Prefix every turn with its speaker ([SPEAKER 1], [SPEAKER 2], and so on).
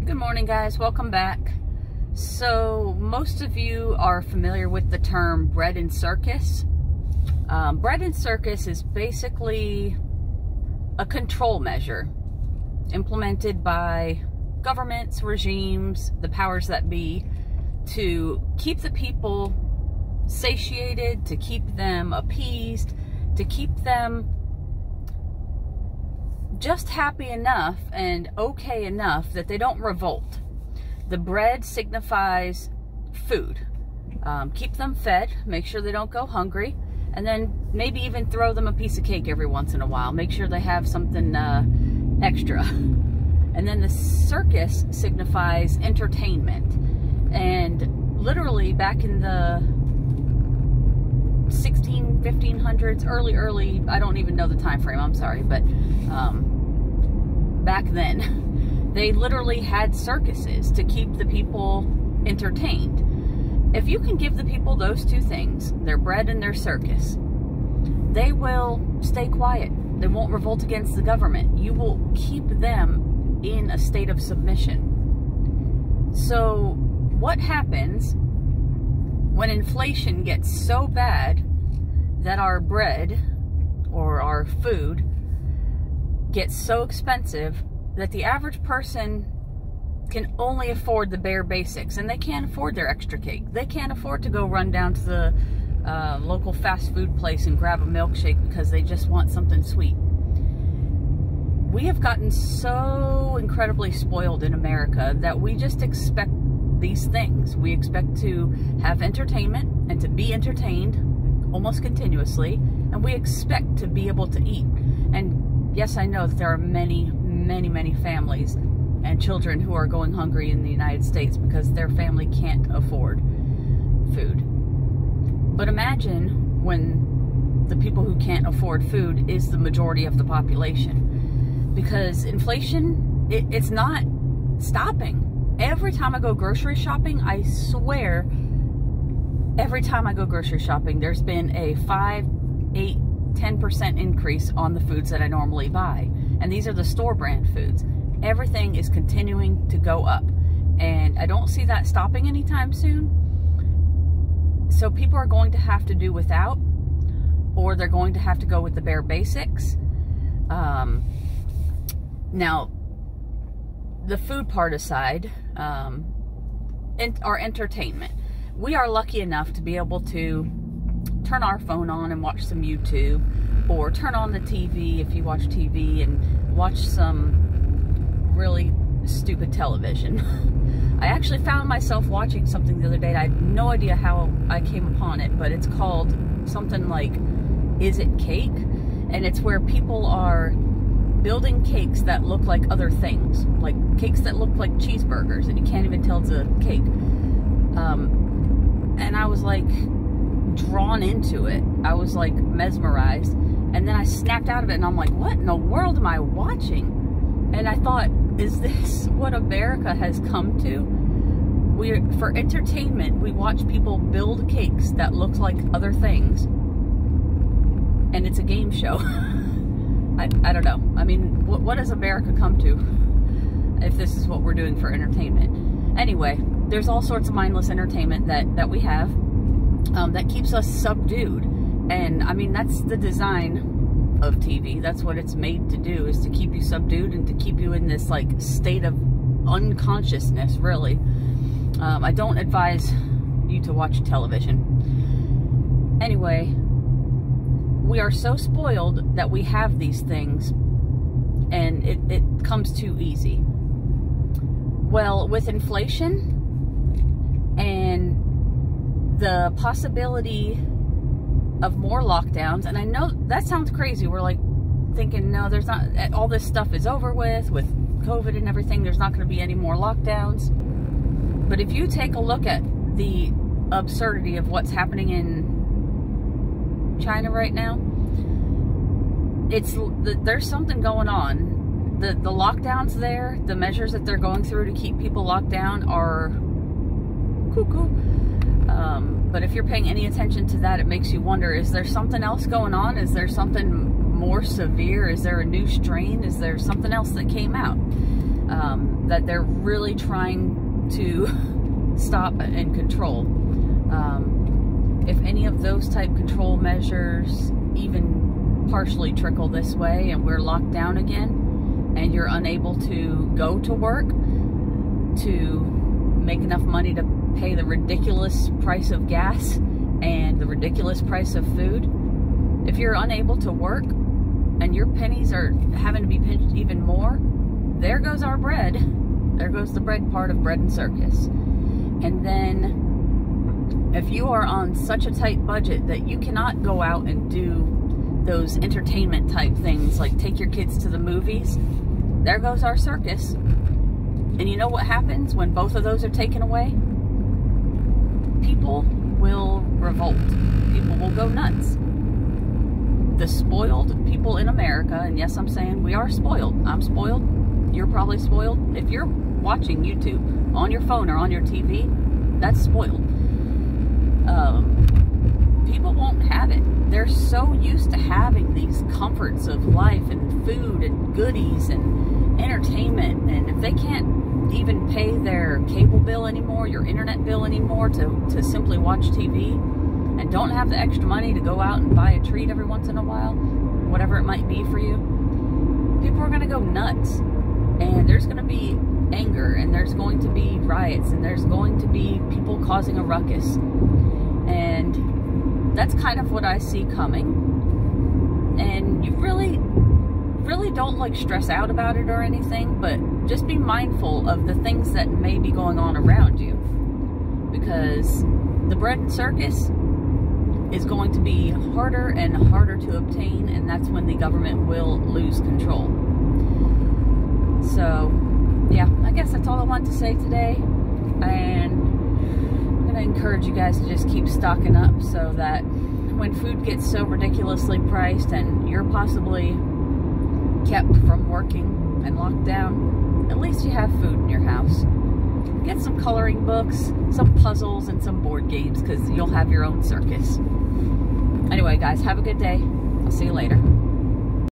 [SPEAKER 1] Good morning, guys. Welcome back. So most of you are familiar with the term bread and circus. Bread and circus is basically a control measure implemented by governments, regimes, the powers that be, to keep the people satiated, to keep them appeased, to keep them just happy enough and okay enough that they don't revolt. The bread signifies food. Keep them fed, make sure they don't go hungry, and then maybe even throw them a piece of cake every once in a while. Make sure they have something extra. And then the circus signifies entertainment. And literally back in the 1500s, early, I don't even know the time frame, I'm sorry, but back then, they literally had circuses to keep the people entertained. If you can give the people those two things, their bread and their circus, they will stay quiet. They won't revolt against the government. You will keep them in a state of submission. So what happens when inflation gets so bad that our bread or our food gets so expensive that the average person can only afford the bare basics, and they can't afford their extra cake. They can't afford to go run down to the local fast food place and grab a milkshake because they just want something sweet. We have gotten so incredibly spoiled in America that we just expect these things. We expect to have entertainment and to be entertained almost continuously, and we expect to be able to eat. And yes, I know that there are many families and children who are going hungry in the United States because their family can't afford food. But imagine when the people who can't afford food is the majority of the population. Because inflation, it's not stopping. Every time I go grocery shopping, I swear, every time I go grocery shopping, there's been a 5, 8, 10% increase on the foods that I normally buy. And these are the store brand foods. Everything is continuing to go up. And I don't see that stopping anytime soon. So people are going to have to do without, or they're going to have to go with the bare basics. Now, the food part aside, our entertainment. We are lucky enough to be able to turn our phone on and watch some YouTube, or turn on the TV if you watch TV and watch some really stupid television. I actually found myself watching something the other day. I had no idea how I came upon it, but it's called something like Is It Cake? And it's where people are building cakes that look like other things, like cakes that look like cheeseburgers, and you can't even tell it's a cake. And I was like drawn into it. I was like mesmerized, and then I snapped out of it, and I'm like, what in the world am I watching? And I thought, is this what America has come to? For entertainment, we watch people build cakes that look like other things, and it's a game show. I don't know. I mean, what has America come to if this is what we're doing for entertainment? Anyway, there's all sorts of mindless entertainment that we have that keeps us subdued. And I mean, that's the design of TV. That's what it's made to do, is to keep you subdued and to keep you in this like state of unconsciousness, really. I don't advise you to watch television. Anyway, we are so spoiled that we have these things, and it comes too easy. Well, with inflation and the possibility of more lockdowns, and I know that sounds crazy. We're like thinking, no, there's not, all this stuff is over with COVID and everything. There's not going to be any more lockdowns. But if you take a look at the absurdity of what's happening in China right now, there's something going on. The lockdowns there, the measures that they're going through to keep people locked down are cuckoo. But if you're paying any attention to that, it makes you wonder, is there something else going on? Is there something more severe? Is there a new strain? Is there something else that came out? that they're really trying to stop and control. If any of those type control measures even partially trickle this way and we're locked down again and you're unable to go to work to make enough money to pay the ridiculous price of gas and the ridiculous price of food, if you're unable to work and your pennies are having to be pinched even more, there goes our bread. There goes the bread part of bread and circus. And then if you are on such a tight budget that you cannot go out and do those entertainment type things like take your kids to the movies, there goes our circus. And you know what happens when both of those are taken away? People will revolt. People will go nuts. The spoiled people in America, and yes, I'm saying we are spoiled. I'm spoiled. You're probably spoiled. If you're watching YouTube on your phone or on your TV, that's spoiled. People won't have it. They're so used to having these comforts of life and food and goodies and entertainment, and if they can't even pay their cable bill anymore, your internet bill anymore, to simply watch TV, and don't have the extra money to go out and buy a treat every once in a while, whatever it might be for you, people are going to go nuts. And there's going to be anger, and there's going to be riots, and there's going to be people causing a ruckus. And that's kind of what I see coming. And you really don't like stress out about it or anything, but just be mindful of the things that may be going on around you. Because the bread and circus is going to be harder and harder to obtain, and that's when the government will lose control. So, yeah, I guess that's all I want to say today, and I'm going to encourage you guys to just keep stocking up so that when food gets so ridiculously priced and you're possibly kept from working and locked down, at least you have food in your house. Get some coloring books, some puzzles, and some board games, because you'll have your own circus. Anyway, guys, have a good day. I'll see you later.